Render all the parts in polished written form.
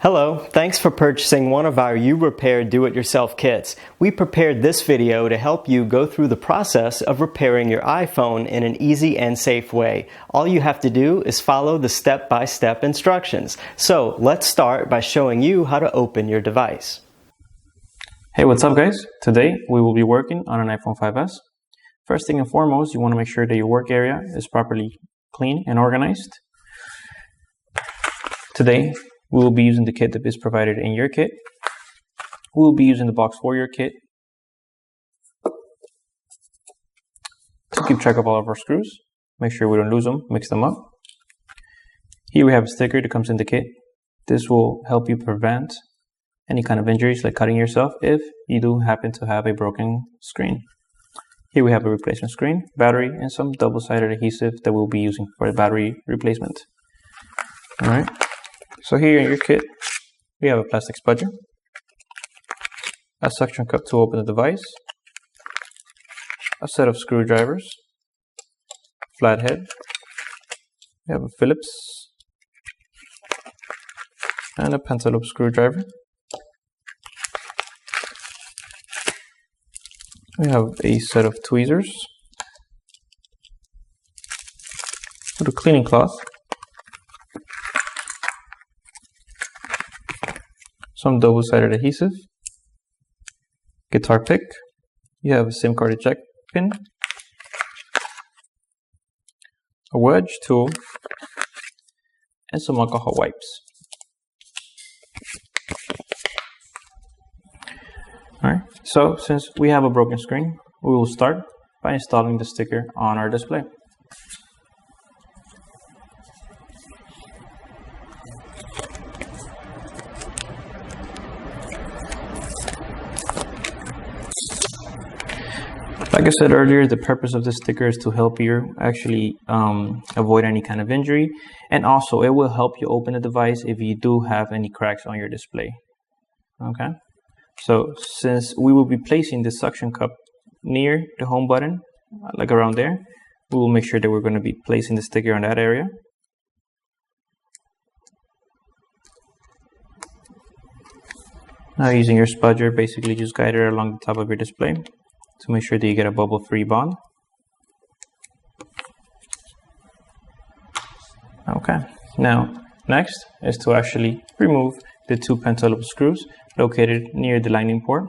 Hello, thanks for purchasing one of our uRepair do-it-yourself kits. We prepared this video to help you go through the process of repairing your iPhone in an easy and safe way. All you have to do is follow the step-by-step instructions. So let's start by showing you how to open your device. Hey, what's up guys? Today we will be working on an iPhone 5S. First thing and foremost, you want to make sure that your work area is properly clean and organized. Today we will be using the kit that is provided in your kit. We will be using the box for your kit to keep track of all of our screws. Make sure we don't lose them, mix them up. Here we have a sticker that comes in the kit. This will help you prevent any kind of injuries like cutting yourself if you do happen to have a broken screen. Here we have a replacement screen, battery, and some double-sided adhesive that we'll be using for the battery replacement. Alright. So here in your kit, we have a plastic spudger, a suction cup to open the device, a set of screwdrivers, flathead, we have a Phillips, and a pentalobe screwdriver. We have a set of tweezers, with a cleaning cloth, some double-sided adhesive, guitar pick, you have a SIM card eject pin, a wedge tool, and some alcohol wipes. Alright, so since we have a broken screen, we will start by installing the sticker on our display. Like I said earlier, the purpose of this sticker is to help you actually avoid any kind of injury, and also it will help you open the device if you do have any cracks on your display. Okay, so since we will be placing the suction cup near the home button, like around there, we will make sure that we're going to be placing the sticker on that area. Now using your spudger, basically just guide it along the top of your display to make sure that you get a bubble-free bond. Okay, now next is to actually remove the two pentalobe screws located near the lightning port.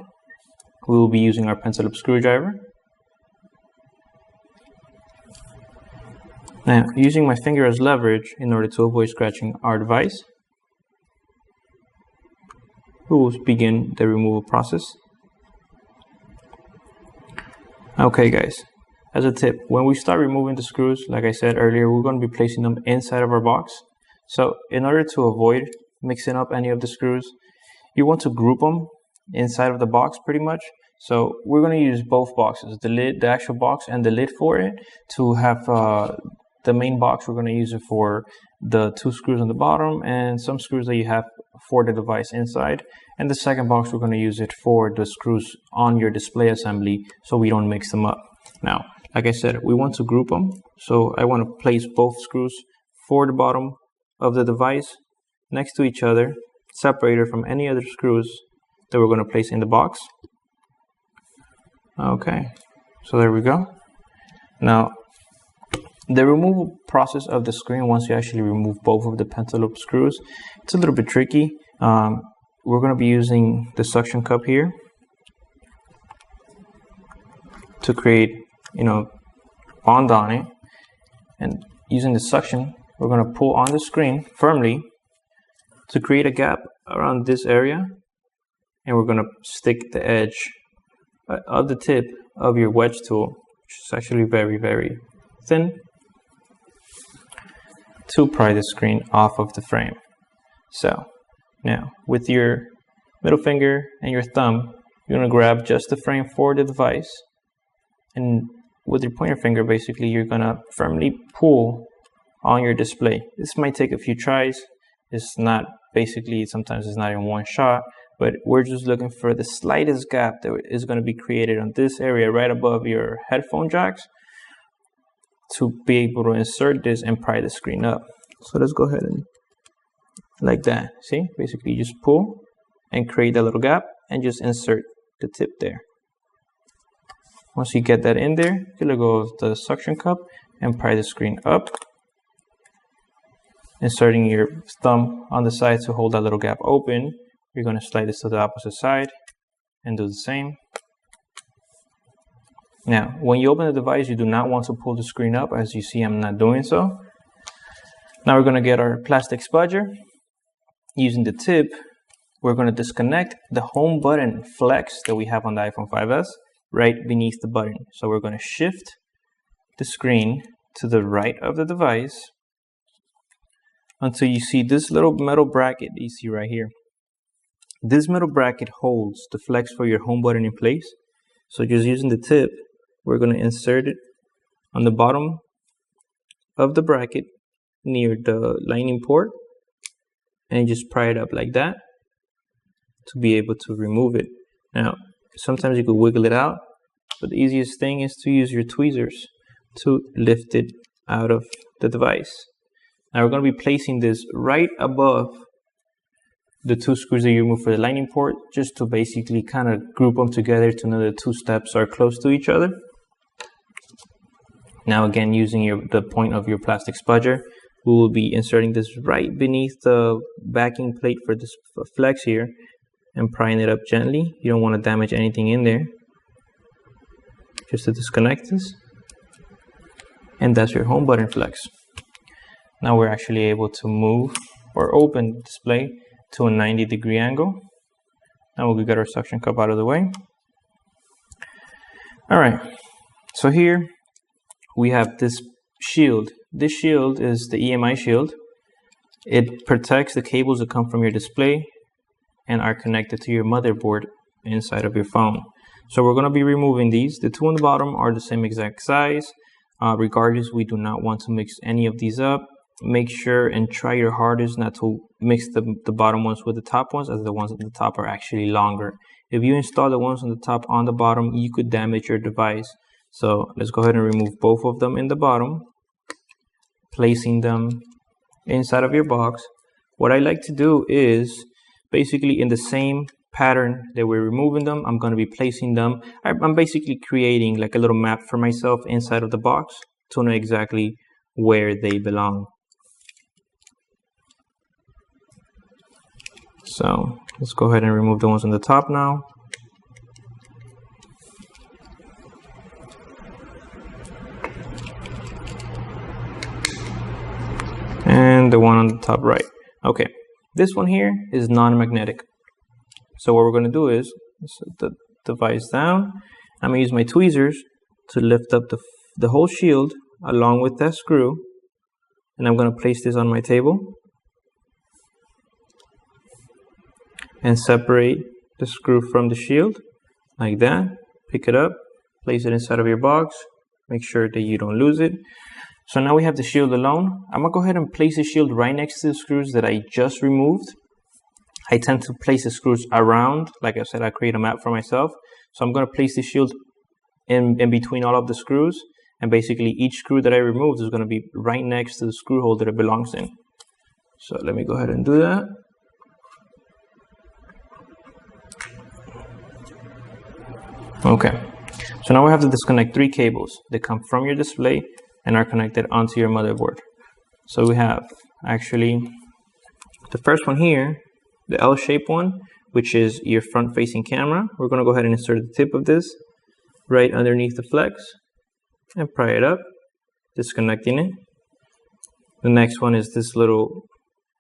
We will be using our pentalobe screwdriver. Now, using my finger as leverage in order to avoid scratching our device, we will begin the removal process. Okay guys, as a tip, when we start removing the screws, like I said earlier, we're going to be placing them inside of our box. So in order to avoid mixing up any of the screws, you want to group them inside of the box pretty much. So we're going to use both boxes, the lid, the actual box, and the lid for it. To have the main box, we're going to use it for the two screws on the bottom and some screws that you have for the device inside. And the second box, we're going to use it for the screws on your display assembly so we don't mix them up. Now, like I said, we want to group them. So I want to place both screws for the bottom of the device next to each other, separated from any other screws that we're going to place in the box. Okay, so there we go. Now, the removal process of the screen, once you actually remove both of the pentalobe screws, it's a little bit tricky. We're going to be using the suction cup here to create, bond on it. And using the suction, we're going to pull on the screen firmly to create a gap around this area. And we're going to stick the edge of the tip of your wedge tool, which is actually very, very thin, to pry the screen off of the frame. So now with your middle finger and your thumb, you're going to grab just the frame for the device, and with your pointer finger, basically you're going to firmly pull on your display. This might take a few tries. It's not, basically sometimes it's not in one shot, but we're just looking for the slightest gap that is going to be created on this area right above your headphone jacks to be able to insert this and pry the screen up. So let's go ahead and like that. See, basically you just pull and create a little gap and just insert the tip there. Once you get that in there, you let go of the suction cup and pry the screen up, inserting your thumb on the side to hold that little gap open. You're going to slide this to the opposite side and do the same. Now, when you open the device, you do not want to pull the screen up. As you see, I'm not doing so. Now we're going to get our plastic spudger. Using the tip, we're going to disconnect the home button flex that we have on the iPhone 5S right beneath the button. So we're going to shift the screen to the right of the device until you see this little metal bracket that you see right here. This metal bracket holds the flex for your home button in place. So just using the tip, we're going to insert it on the bottom of the bracket near the lightning port and just pry it up like that to be able to remove it. Now, sometimes you could wiggle it out, but the easiest thing is to use your tweezers to lift it out of the device. Now we're going to be placing this right above the two screws that you remove for the lightning port, just to basically kind of group them together to know the two steps are close to each other. Now again, using the point of your plastic spudger, we will be inserting this right beneath the backing plate for this flex here and prying it up gently. You don't want to damage anything in there. Just to disconnect this. And that's your home button flex. Now we're actually able to move or open the display to a 90-degree angle. Now we'll get our suction cup out of the way. All right, so here we have this shield. This shield is the EMI shield. It protects the cables that come from your display and are connected to your motherboard inside of your phone. So we're going to be removing these. The two on the bottom are the same exact size. Regardless, we do not want to mix any of these up. Make sure and try your hardest not to mix the bottom ones with the top ones, as the ones at the top are actually longer. If you install the ones on the top on the bottom, you could damage your device. So let's go ahead and remove both of them in the bottom, placing them inside of your box. What I like to do is basically in the same pattern that we're removing them, I'm going to be placing them. I'm basically creating like a little map for myself inside of the box to know exactly where they belong. So let's go ahead and remove the ones on the top now. And the one on the top right. Okay, this one here is non-magnetic. So what we're going to do is set the device down. I'm going to use my tweezers to lift up the whole shield along with that screw. And I'm going to place this on my table and separate the screw from the shield like that. Pick it up, place it inside of your box. Make sure that you don't lose it. So now we have the shield alone. I'm going to go ahead and place the shield right next to the screws that I just removed. I tend to place the screws around. Like I said, I create a map for myself. So I'm going to place the shield in between all of the screws. And basically each screw that I removed is going to be right next to the screw hole that it belongs in. So let me go ahead and do that. Okay. So now we have to disconnect 3 cables that come from your display and are connected onto your motherboard. So we have actually the first one here, the L-shaped one, which is your front-facing camera. We're going to go ahead and insert the tip of this right underneath the flex and pry it up, disconnecting it. The next one is this little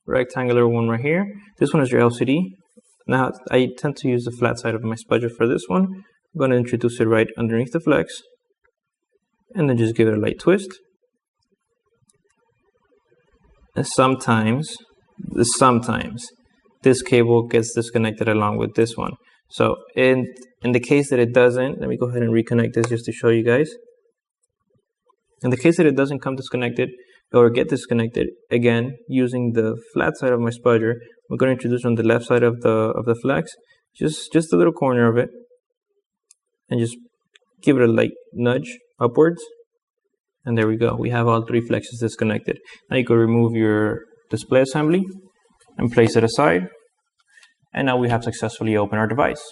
rectangular one right here. This one is your LCD. Now I tend to use the flat side of my spudger for this one. I'm going to introduce it right underneath the flex and then just give it a light twist. And sometimes this cable gets disconnected along with this one. So in the case that it doesn't, let me go ahead and reconnect this just to show you guys. In the case that it doesn't come disconnected or get disconnected, again, using the flat side of my spudger, we're going to introduce on the left side of the flex, just a little corner of it, and just give it a light nudge upwards. And there we go. We have all 3 flexes disconnected. Now you can remove your display assembly and place it aside. And now we have successfully opened our device.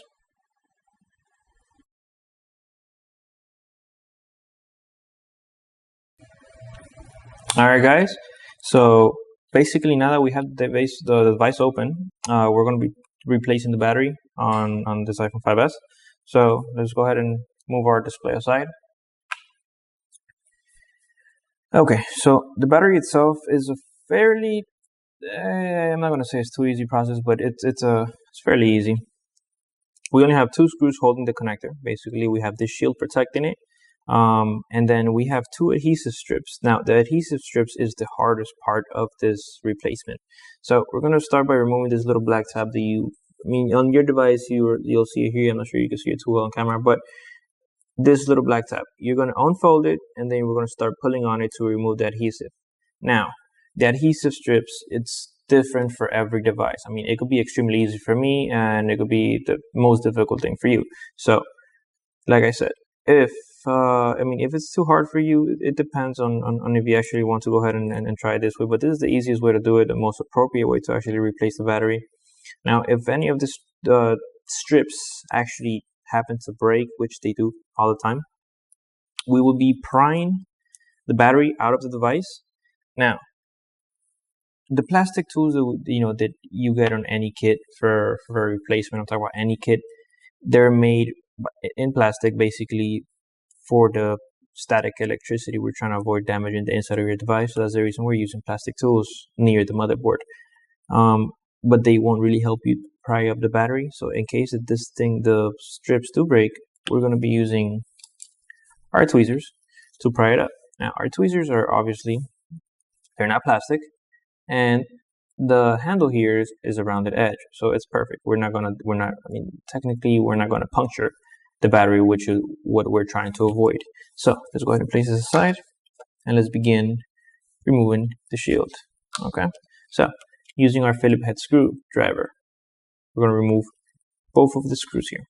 Alright guys, so basically now that we have the device open, we're going to be replacing the battery on this iPhone 5s. So let's go ahead and move our display aside. Okay, so the battery itself is a fairly, I'm not going to say it's too easy process, but it's fairly easy. We only have two screws holding the connector. Basically, we have this shield protecting it. And then we have two adhesive strips. Now, the adhesive strips is the hardest part of this replacement. So we're going to start by removing this little black tab that on your device, you'll see it here. I'm not sure you can see it too well on camera, but this little black tab, you're going to unfold it, and then we're going to start pulling on it to remove the adhesive. Now, the adhesive strips, it's different for every device. I mean, it could be extremely easy for me, and it could be the most difficult thing for you. So, like I said, if it's too hard for you, it depends on if you actually want to go ahead and try it this way. But this is the easiest way to do it, the most appropriate way to actually replace the battery. Now, if any of this strips actually happen to break, which they do all the time, we will be prying the battery out of the device. Now, the plastic tools that you get on any kit for a replacement, I'm talking about any kit, they're made in plastic basically for the static electricity. We're trying to avoid damaging the inside of your device, so that's the reason we're using plastic tools near the motherboard. But they won't really help you pry up the battery. So in case that the strips do break, we're going to be using our tweezers to pry it up. Now, our tweezers are obviously, they're not plastic, and the handle here is a rounded edge, so it's perfect. Technically we're not gonna puncture the battery, which is what we're trying to avoid. So let's go ahead and place this aside, and let's begin removing the shield. Okay, so using our Phillips head screwdriver, we're gonna remove both of the screws here.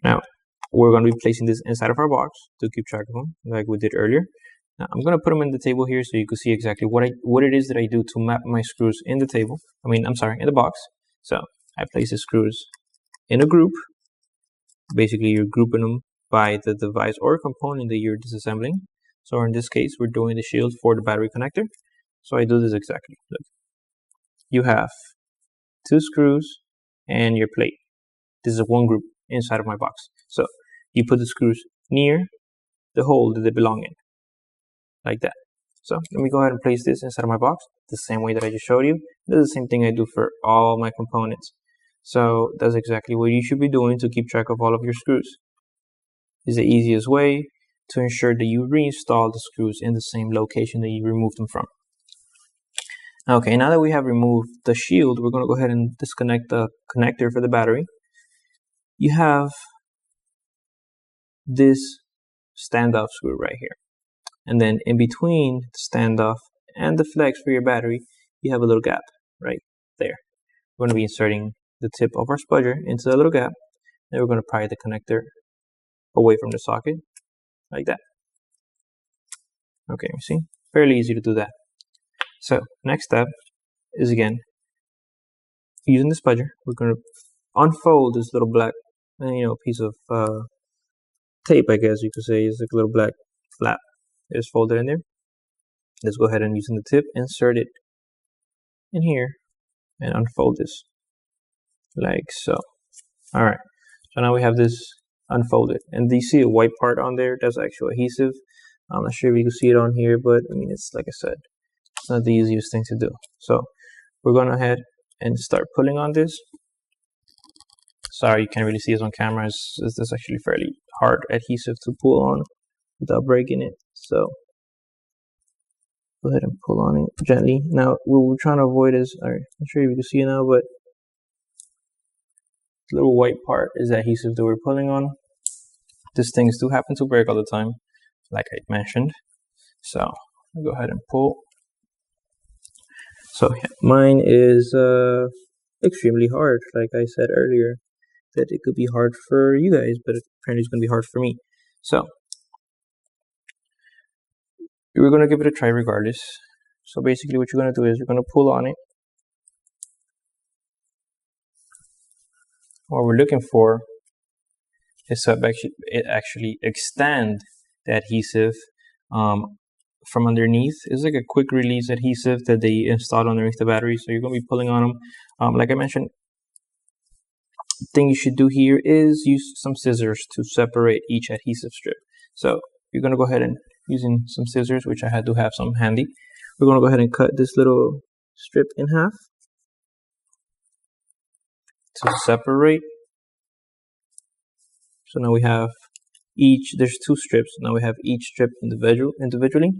Now, we're gonna be placing this inside of our box to keep track of them, like we did earlier. Now, I'm going to put them in the table here so you can see exactly what it is that I do to map my screws in the table. In the box. So I place the screws in a group. Basically, you're grouping them by the device or component that you're disassembling. So in this case, we're doing the shield for the battery connector. So I do this exactly. Look, you have two screws and your plate. This is one group inside of my box. So you put the screws near the hole that they belong in, like that. So let me go ahead and place this inside of my box the same way that I just showed you. This is the same thing I do for all my components. So that's exactly what you should be doing to keep track of all of your screws. It's the easiest way to ensure that you reinstall the screws in the same location that you removed them from. Okay, now that we have removed the shield, we're going to go ahead and disconnect the connector for the battery. You have this standoff screw right here. And then in between the standoff and the flex for your battery, you have a little gap right there. We're going to be inserting the tip of our spudger into the little gap. Then we're going to pry the connector away from the socket, like that. Okay, you see? Fairly easy to do that. So, next step is, again, using the spudger, we're going to unfold this little black, piece of tape, I guess you could say. It's like a little black flap. Just fold it in there. Let's go ahead and using the tip, insert it in here and unfold this like so. All right, so now we have this unfolded, and do you see a white part on there? That's actual adhesive. I'm not sure if you can see it on here, but it's like I said, it's not the easiest thing to do. So we're going ahead and start pulling on this. Sorry, you can't really see this on camera. It's actually fairly hard adhesive to pull on without breaking it. So go ahead and pull on it gently. Now, what we're trying to avoid is, all right, I'm sure you can see it now, but the little white part is the adhesive that we're pulling on. These things do happen to break all the time, like I mentioned. So I'll go ahead and pull. So yeah, mine is extremely hard, like I said earlier, that it could be hard for you guys, but apparently it's going to be hard for me. So we're going to give it a try regardless. So basically what you're going to do is you're going to pull on it what we're looking for is to actually extend the adhesive from underneath. It's like a quick release adhesive that they installed underneath the battery. So you're going to be pulling on them. Like I mentioned, the thing you should do here is use some scissors to separate each adhesive strip. So you're going to go ahead and using some scissors, which I do have some handy. We're going to go ahead and cut this little strip in half to separate. So now we have there's two strips. Now we have each strip individually.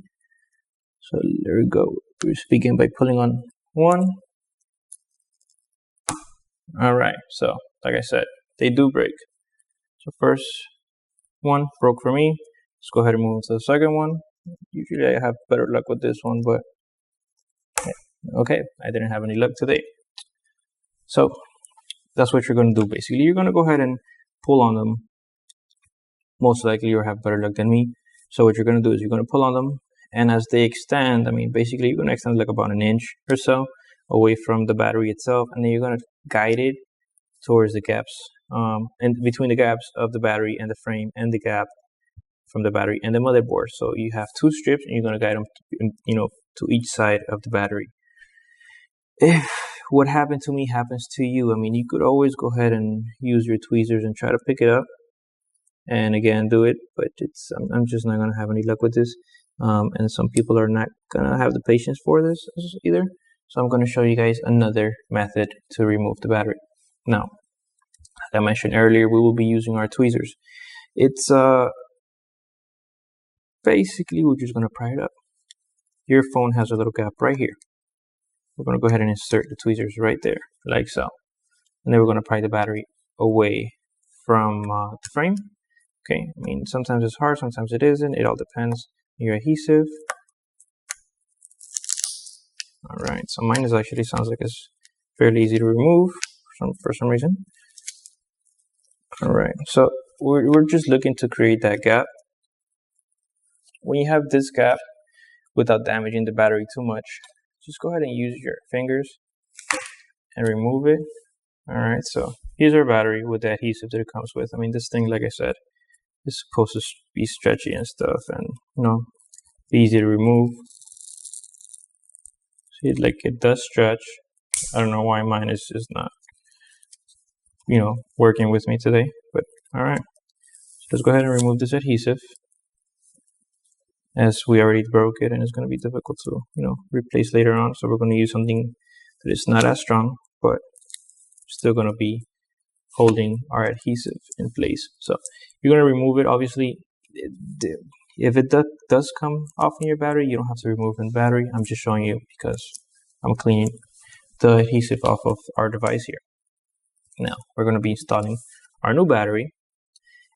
So there we go. We just begin by pulling on one. All right, so like I said, they do break. So first one broke for me. Let's go ahead and move on to the second one. Usually I have better luck with this one, but okay, I didn't have any luck today. So that's what you're going to do basically. You're going to go ahead and pull on them. Most likely you'll have better luck than me. So what you're going to do is you're going to pull on them, and as they extend, I mean, basically you're going to extend like about an inch or so away from the battery itself, and then you're going to guide it towards the gaps, and between the gaps of the battery and the frame, and the gap from the battery and the motherboard. So you have two strips, and you're going to guide them, to each side of the battery. If what happened to me happens to you, I mean, you could always go ahead and use your tweezers and try to pick it up, and again do it, but I'm just not going to have any luck with this, and some people are not going to have the patience for this either. So I'm going to show you guys another method to remove the battery. Now, as I mentioned earlier, we will be using our tweezers. It's basically we're just going to pry it up. Your phone has a little gap right here. We're going to go ahead and insert the tweezers right there, like so, and then we're going to pry the battery away from the frame. Okay, I mean, sometimes it's hard, sometimes it isn't. It all depends on your adhesive. All right, so mine is actually sounds like it's fairly easy to remove for some reason. All right, so we're just looking to create that gap. When you have this gap, without damaging the battery too much, just go ahead and use your fingers and remove it. All right, so here's our battery with the adhesive that it comes with. I mean, this thing, like I said, is supposed to be stretchy and stuff, and be easy to remove. See, like it does stretch. I don't know why mine is just not, working with me today, but all right. So let's go ahead and remove this adhesive, as we already broke it, and it's going to be difficult to, replace later on. So we're going to use something that is not as strong, but still going to be holding our adhesive in place. So you're going to remove it. Obviously, if it does come off in your battery, you don't have to remove the battery. I'm just showing you because I'm cleaning the adhesive off of our device here. Now we're going to be installing our new battery,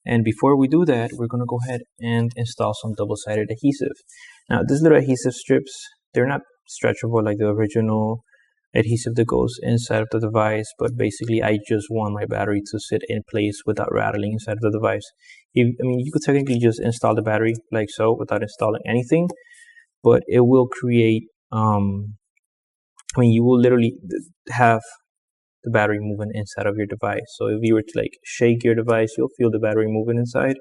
and before we do that, we're going to go ahead and install some double-sided adhesive. Now these little adhesive strips, they're not stretchable like the original adhesive that goes inside of the device, but basically I just want my battery to sit in place without rattling inside of the device. You could technically just install the battery like so without installing anything, but it will create you will literally have the battery moving inside of your device. So if you were to like shake your device, you'll feel the battery moving inside.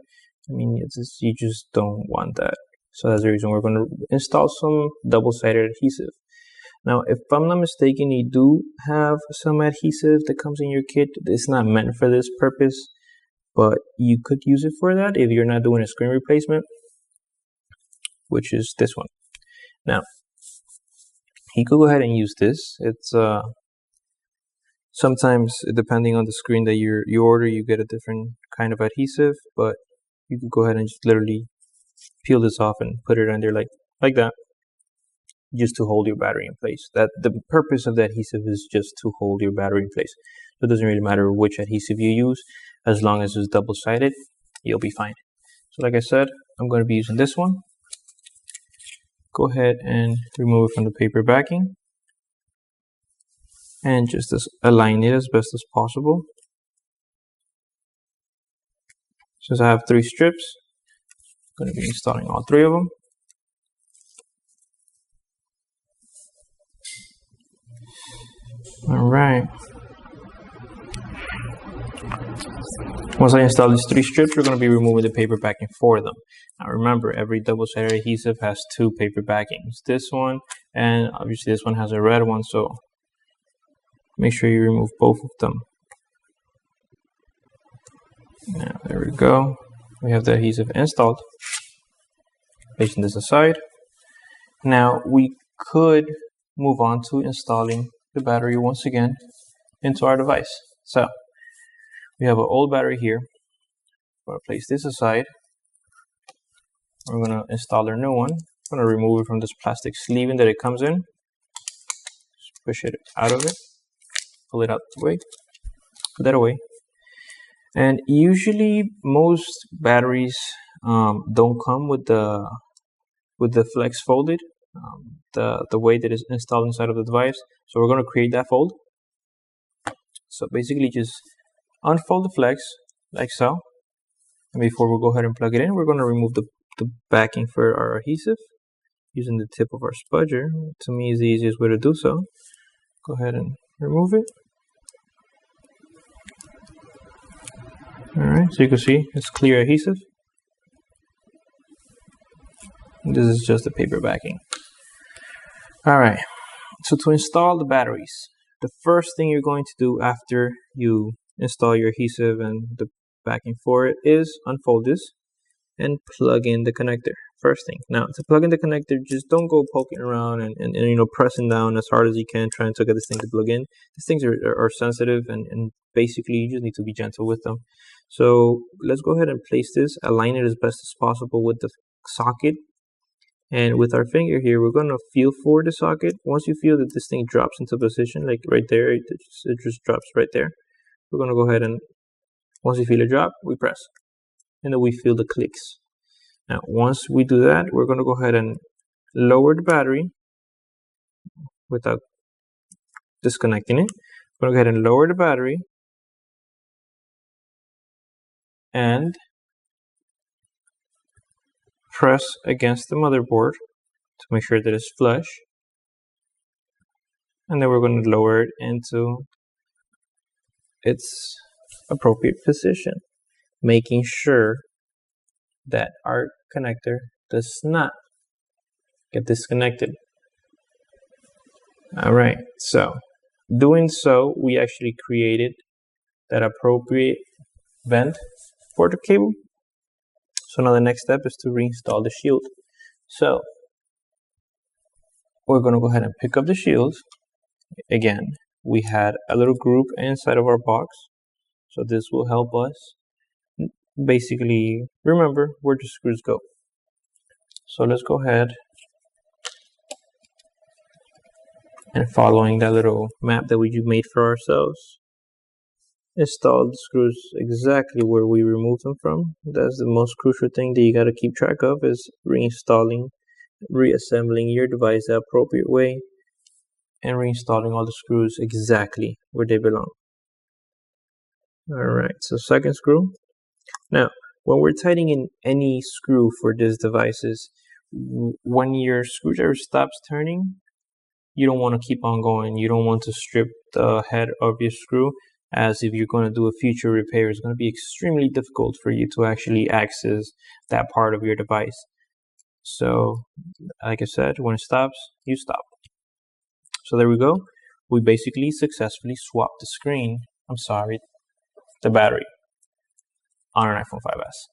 You just don't want that. So that's the reason we're going to install some double-sided adhesive. Now, if I'm not mistaken, you do have some adhesive that comes in your kit. It's not meant for this purpose, but you could use it for that if you're not doing a screen replacement, which is this one. Now, you could go ahead and use this. It's sometimes, depending on the screen that you order, you get a different kind of adhesive, but you could go ahead and just literally peel this off and put it under like that, just to hold your battery in place. That the purpose of the adhesive is just to hold your battery in place. So it doesn't really matter which adhesive you use, as long as it's double-sided, you'll be fine. So like I said, I'm going to be using this one. Go ahead and remove it from the paper backing, and just align it as best as possible. Since I have 3 strips, I'm going to be installing all 3 of them. All right. Once I install these 3 strips, we're going to be removing the paper backing for them. Now remember, every double-sided adhesive has 2 paper backings. This one, and obviously this one has a red one, so make sure you remove both of them. Now, there we go. We have the adhesive installed. Placing this aside. Now we could move on to installing the battery once again into our device. So we have an old battery here. I'm going to place this aside. We're going to install our new one. I'm going to remove it from this plastic sleeving that it comes in. Just push it out of it. Pull it out the way. Put that away. And usually most batteries don't come with the flex folded, the way that is installed inside of the device. So we're going to create that fold. So basically just unfold the flex like so. And before we go ahead and plug it in, we're going to remove the backing for our adhesive using the tip of our spudger. To me is the easiest way to do so. Go ahead and remove it. Alright, so you can see it's clear adhesive. This is just the paper backing. Alright, so to install the batteries, the first thing you're going to do after you install your adhesive and the backing for it is unfold this and plug in the connector. First thing. Now, to plug in the connector, just don't go poking around and you know, pressing down as hard as you can trying to get this thing to plug in. These things are sensitive and basically you just need to be gentle with them. So let's go ahead and place this, align it as best as possible with the socket. And with our finger here, we're going to feel for the socket. Once you feel that this thing drops into position, like right there, it just drops right there. We're going to go ahead and, once you feel it drop, we press. And then we feel the clicks. Now, once we do that, we're going to go ahead and lower the battery without disconnecting it. We're going to go ahead and lower the battery and press against the motherboard to make sure that it's flush. And then we're going to lower it into its appropriate position, making sure that our connector does not get disconnected. Alright, so doing so, we actually created that appropriate vent for the cable. So now the next step is to reinstall the shield. So we're going to go ahead and pick up the shield. Again, we had a little group inside of our box, so this will help us basically remember where the screws go. So let's go ahead and, following that little map that we made for ourselves, install the screws exactly where we removed them from. That's the most crucial thing that you got to keep track of, is reinstalling, reassembling your device the appropriate way, and reinstalling all the screws exactly where they belong. Alright, so second screw. Now, when we're tightening in any screw for these devices, when your screwdriver stops turning, you don't want to keep on going. You don't want to strip the head of your screw, as if you're going to do a future repair, it's going to be extremely difficult for you to actually access that part of your device. So, like I said, when it stops, you stop. So there we go. We basically successfully swapped the battery on an iPhone 5S.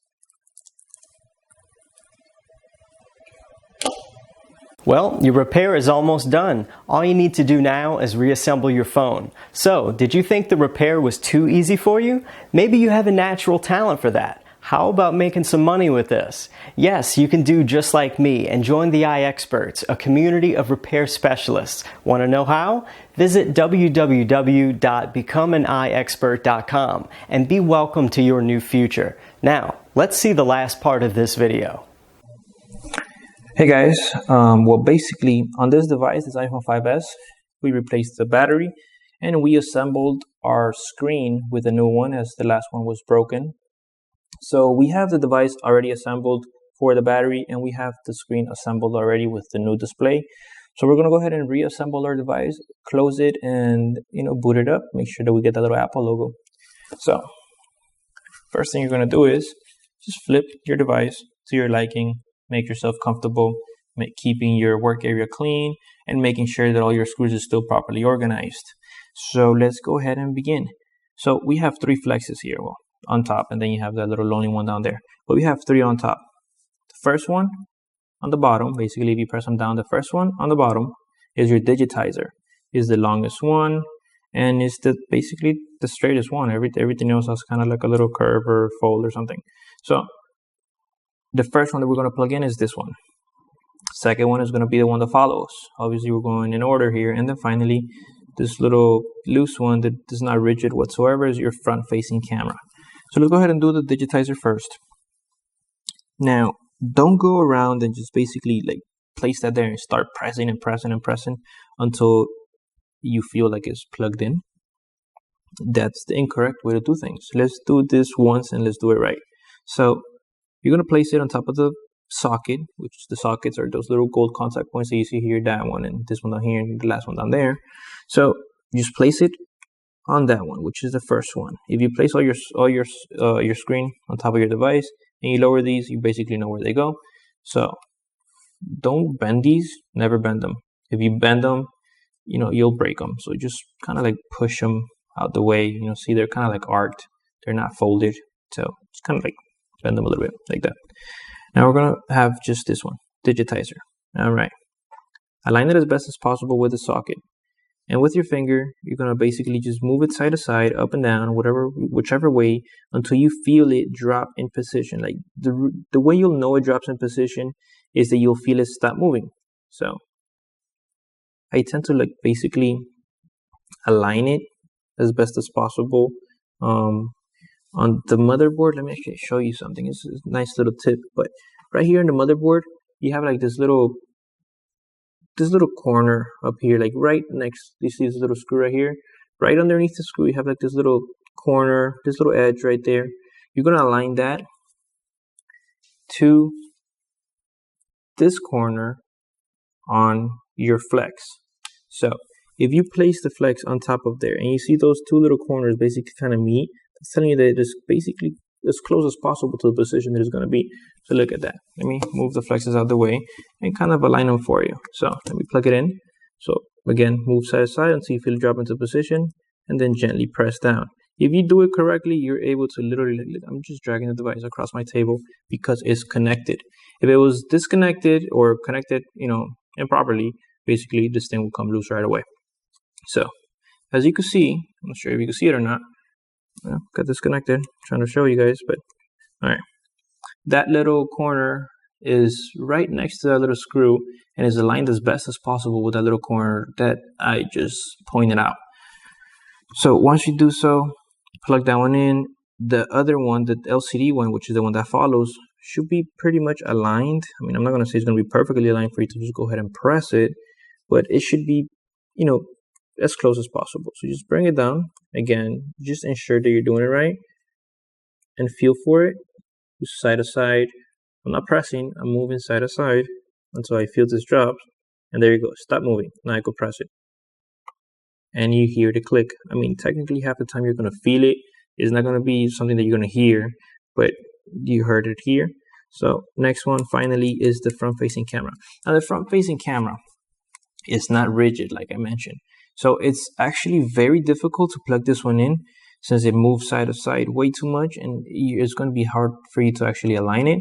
Well, your repair is almost done. All you need to do now is reassemble your phone. So, did you think the repair was too easy for you? Maybe you have a natural talent for that. How about making some money with this? Yes, you can do just like me and join the iExperts, a community of repair specialists. Want to know how? Visit www.becomeaniexpert.com and be welcome to your new future. Now, let's see the last part of this video. Hey guys, well basically on this device, this iPhone 5S, we replaced the battery and we assembled our screen with a new one, as the last one was broken. So we have the device already assembled for the battery, and we have the screen assembled already with the new display. So we're going to go ahead and reassemble our device, close it, and boot it up. Make sure that we get that little Apple logo. So first thing you're going to do is just flip your device to your liking, make yourself comfortable, keeping your work area clean, and making sure that all your screws are still properly organized. So let's go ahead and begin. So we have 3 flexes here, well, on top, and then you have that little lonely one down there. But we have 3 on top. The first one on the bottom, basically if you press them down, the first one on the bottom is your digitizer. Is the longest one, and it's basically the straightest one. Everything else has kind of like a little curve or fold or something. So the first one that we're going to plug in is this one. Second one is going to be the one that follows. Obviously we're going in order here. And then finally this little loose one that is not rigid whatsoever is your front facing camera. So let's go ahead and do the digitizer first. Now don't go around and just basically like place that there and start pressing and pressing and pressing until you feel like it's plugged in. That's the incorrect way to do things. Let's do this once and let's do it right. So you're going to place it on top of the socket, which the sockets are those little gold contact points that you see here, that one and this one down here and the last one down there. So you just place it on that one, which is the first one. If you place all your screen on top of your device and you lower these, you basically know where they go. So don't bend these, never bend them. If you bend them, you'll break them. So just kind of like push them out the way. See, they're kind of like arced, they're not folded. So just kind of like bend them a little bit like that. Now we're going to have just this one, digitizer. All right. Align it as best as possible with the socket. And with your finger, you're going to basically just move it side to side, up and down, whichever way, until you feel it drop in position. Like the way you'll know it drops in position is that you'll feel it stop moving. So I tend to like basically align it as best as possible. On the motherboard, let me actually show you something. It's a nice little tip, but right here in the motherboard, you have like this little corner up here, like right next. You see this little screw right here, right underneath the screw. You have like this little corner, this little edge right there. You're gonna align that to this corner on your flex. So if you place the flex on top of there and you see those 2 little corners basically kind of meet, it's telling you that it is basically as close as possible to the position that it's going to be. So look at that. Let me move the flexes out of the way and kind of align them for you. So let me plug it in. So again, move side to side until you feel it drop into position and then gently press down. If you do it correctly, you're able to literally, I'm just dragging the device across my table because it's connected. If it was disconnected or connected, improperly, basically this thing will come loose right away. So as you can see, I'm not sure if you can see it or not. Got disconnected, trying to show you guys, but all right. That little corner is right next to that little screw and is aligned as best as possible with that little corner that I just pointed out. So once you do so, plug that one in. The other one, the LCD one, which is the one that follows, should be pretty much aligned. I mean, I'm not going to say it's going to be perfectly aligned for you to just go ahead and press it, but it should be, as close as possible. So just bring it down. Again, just ensure that you're doing it right and feel for it. Side to side. I'm not pressing, I'm moving side to side until I feel this drop. And there you go. Stop moving. Now I go press it. And you hear the click. I mean, technically half the time you're going to feel it. It's not going to be something that you're going to hear, but you heard it here. So next one finally is the front facing camera. Now the front facing camera is not rigid like I mentioned. So it's actually very difficult to plug this one in since it moves side to side way too much and it's going to be hard for you to actually align it.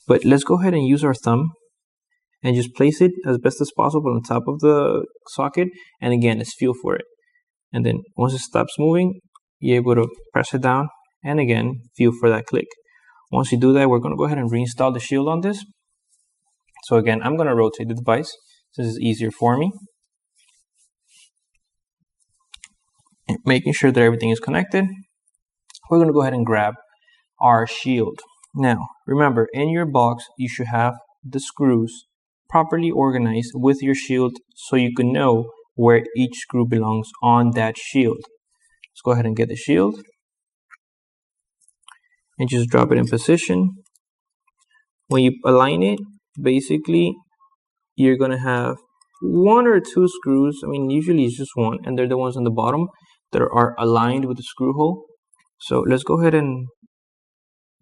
But let's go ahead and use our thumb and just place it as best as possible on top of the socket. And again, let's feel for it. And then once it stops moving, you're able to press it down and again, feel for that click. Once you do that, we're going to go ahead and reinstall the shield on this. So again, I'm going to rotate the device since it's easier for me. And making sure that everything is connected, we're going to go ahead and grab our shield. Now, remember, in your box, you should have the screws properly organized with your shield so you can know where each screw belongs on that shield. Let's go ahead and get the shield and just drop it in position. When you align it, basically, you're going to have 1 or 2 screws. I mean, usually it's just 1, and they're the ones on the bottom that are aligned with the screw hole. So let's go ahead and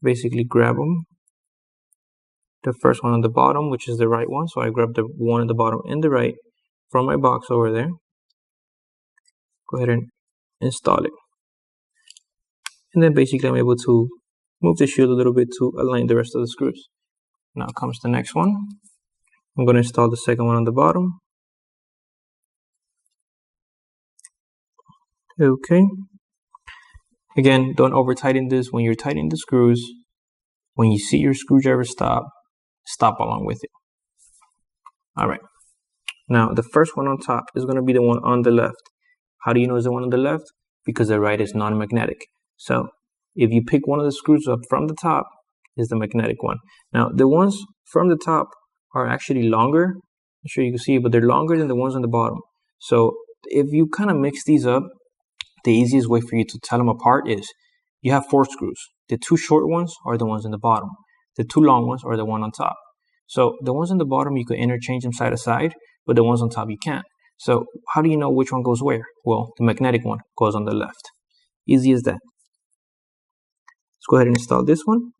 basically grab them. The first one on the bottom, which is the right one, so I grab the one at the bottom and the right from my box over there. Go ahead and install it. And then basically I'm able to move the shield a little bit to align the rest of the screws. Now comes the next one. I'm going to install the second one on the bottom. Okay. Again, don't over tighten this. When you're tightening the screws, when you see your screwdriver stop along with it. Alright. Now the first one on top is going to be the one on the left. How do you know it's the one on the left? Because the right is non-magnetic. So if you pick one of the screws up from the top, is the magnetic one. Now the ones from the top are actually longer. I'm sure you can see it, but they're longer than the ones on the bottom. So if you kind of mix these up, the easiest way for you to tell them apart is you have 4 screws. The 2 short ones are the ones in the bottom. The 2 long ones are the one on top. So the ones on the bottom, you can interchange them side to side, but the ones on top, you can't. So how do you know which one goes where? Well, the magnetic one goes on the left. Easy as that. Let's go ahead and install this one.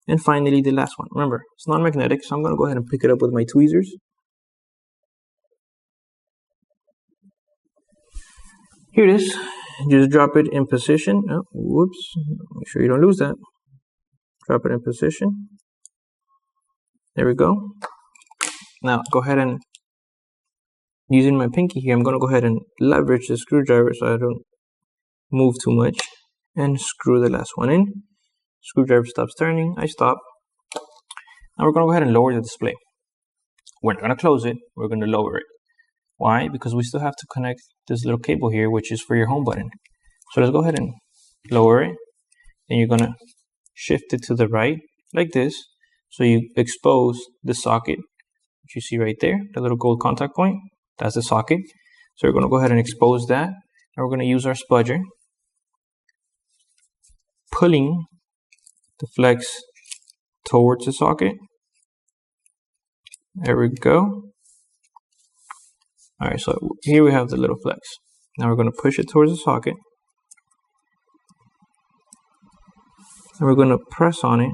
And finally, the last one. Remember, it's non-magnetic, so I'm going to go ahead and pick it up with my tweezers. Here it is. Just drop it in position. Oh, whoops. Make sure you don't lose that. Drop it in position. There we go. Now, go ahead and, using my pinky here, I'm going to go ahead and leverage the screwdriver so I don't move too much. And screw the last one in. Screwdriver stops turning. I stop. Now we're going to go ahead and lower the display. We're not going to close it. We're going to lower it. Why? Because we still have to connect this little cable here, which is for your home button. So let's go ahead and lower it. Then you're going to shift it to the right like this. So you expose the socket, which you see right there, the little gold contact point. That's the socket. So we're going to go ahead and expose that. And we're going to use our spudger, pulling the flex towards the socket. There we go. Alright, so here we have the little flex. Now we're going to push it towards the socket. And we're going to press on it.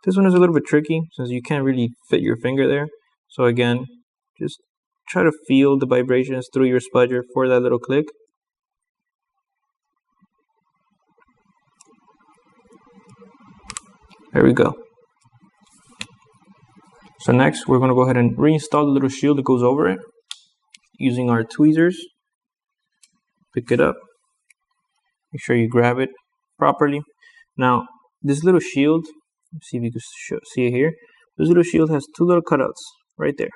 This one is a little bit tricky since you can't really fit your finger there. So again, just try to feel the vibrations through your spudger for that little click. There we go. So next, we're going to go ahead and reinstall the little shield that goes over it using our tweezers. Pick it up. Make sure you grab it properly. Now, this little shield, let's see if you can see it here. This little shield has 2 little cutouts right there.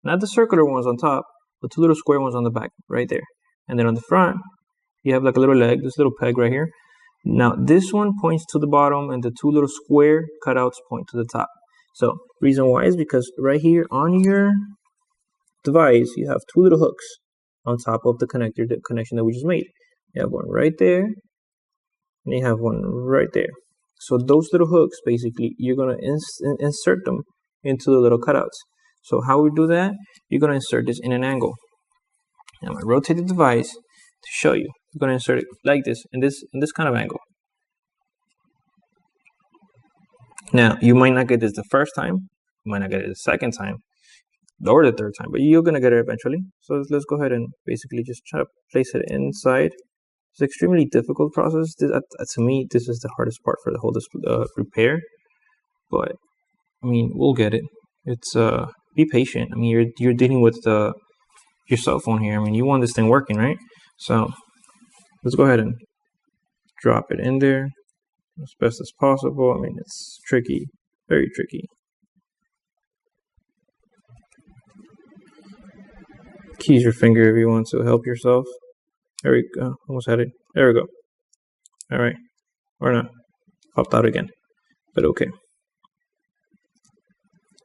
Not the circular ones on top, but 2 little square ones on the back right there. And then on the front, you have like a little leg, this little peg right here. Now, this one points to the bottom and the 2 little square cutouts point to the top. So, reason why is because right here on your device, you have 2 little hooks on top of the connection that we just made. You have one right there, and you have one right there. So those little hooks, basically, you're going to insert them into the little cutouts. So how we do that, you're going to insert this in an angle. Now, I'm going to rotate the device to show you. You're going to insert it like this, in this kind of angle. Now, you might not get this the first time, you might not get it the second time, or the third time, but you're going to get it eventually. So let's go ahead and basically just try to place it inside. It's an extremely difficult process. To me, this is the hardest part for the whole repair. But, I mean, we'll get it. It's, be patient. I mean, you're dealing with your cell phone here. I mean, you want this thing working, right? So, let's go ahead and drop it in there as best as possible. I mean, it's tricky, very tricky. Keys your finger if you want to help yourself. There we go. Almost had it. There we go. All right. Or not. Popped out again. But okay.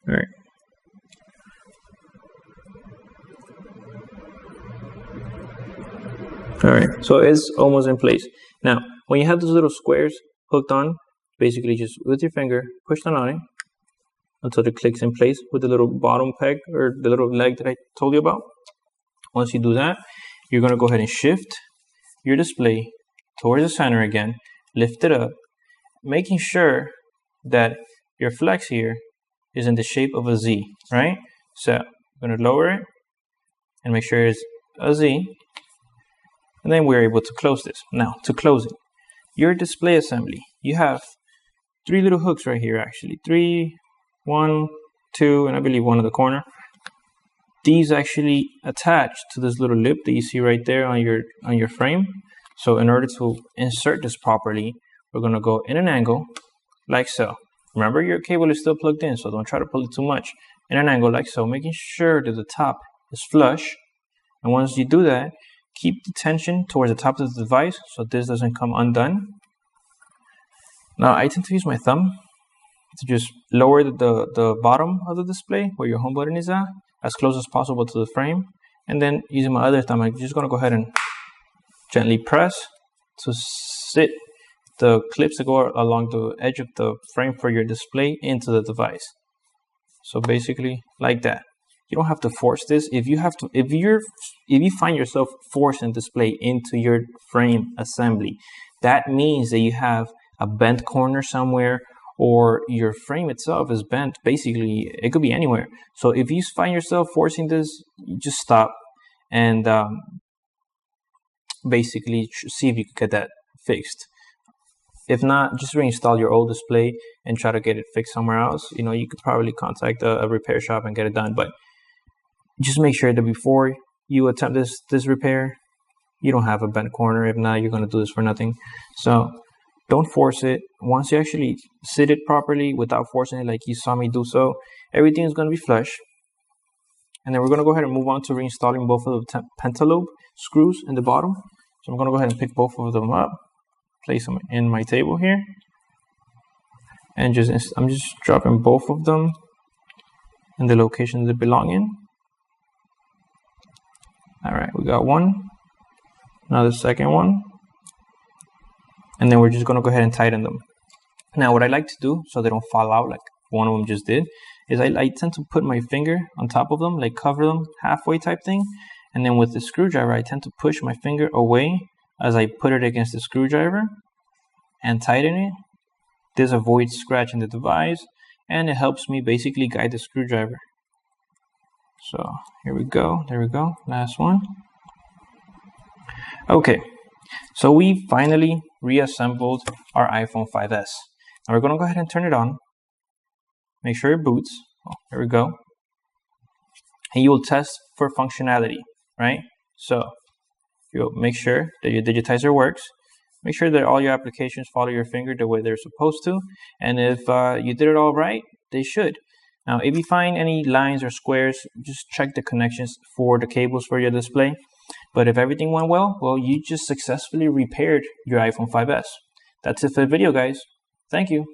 All right. All right. So it's almost in place. Now, when you have those little squares hooked on, basically just with your finger, push down on it until it clicks in place with the little bottom peg or the little leg that I told you about. Once you do that, you're going to go ahead and shift your display towards the center again, lift it up, making sure that your flex here is in the shape of a Z, right? So I'm going to lower it and make sure it's a Z, and then we're able to close this. Now, to close it, your display assembly, you have 3 little hooks right here, actually. 3, 1, 2, and I believe one in the corner. These actually attach to this little lip that you see right there on your frame. So in order to insert this properly, we're going to go in an angle like so. Remember, your cable is still plugged in, so don't try to pull it too much. In an angle like so, making sure that the top is flush. And once you do that, keep the tension towards the top of the device so this doesn't come undone. Now, I tend to use my thumb to just lower the bottom of the display where your home button is at, as close as possible to the frame. And then using my other thumb, I'm just going to go ahead and gently press to sit the clips that go along the edge of the frame for your display into the device. So basically like that. You don't have to force this. If you find yourself forcing display into your frame assembly, that means that you have a bent corner somewhere, or your frame itself is bent. Basically, it could be anywhere. So if you find yourself forcing this, you just stop and basically see if you can get that fixed. If not, just reinstall your old display and try to get it fixed somewhere else. You know, you could probably contact a repair shop and get it done, but just make sure that before you attempt this repair, you don't have a bent corner. If not, you're going to do this for nothing. So don't force it. Once you actually sit it properly without forcing it like you saw me do so, everything is going to be flush. And then we're going to go ahead and move on to reinstalling both of the pentalobe screws in the bottom. So I'm going to go ahead and pick both of them up, place them in my table here, and I'm just dropping both of them in the location they belong in. All right, we got one. Now the second one. And then we're just going to go ahead and tighten them. Now, what I like to do so they don't fall out like one of them just did is I tend to put my finger on top of them, like cover them halfway type thing. And then with the screwdriver, I tend to push my finger away as I put it against the screwdriver and tighten it. This avoids scratching the device, and it helps me basically guide the screwdriver. So here we go. There we go. Last one. Okay. So we finally reassembled our iPhone 5S. Now we're going to go ahead and turn it on. Make sure it boots. Oh, there we go. And you will test for functionality, right? So you'll make sure that your digitizer works. Make sure that all your applications follow your finger the way they're supposed to. And if you did it all right, they should. Now, if you find any lines or squares, just check the connections for the cables for your display. But if everything went well, you just successfully repaired your iPhone 5S. That's it for the video, guys. Thank you.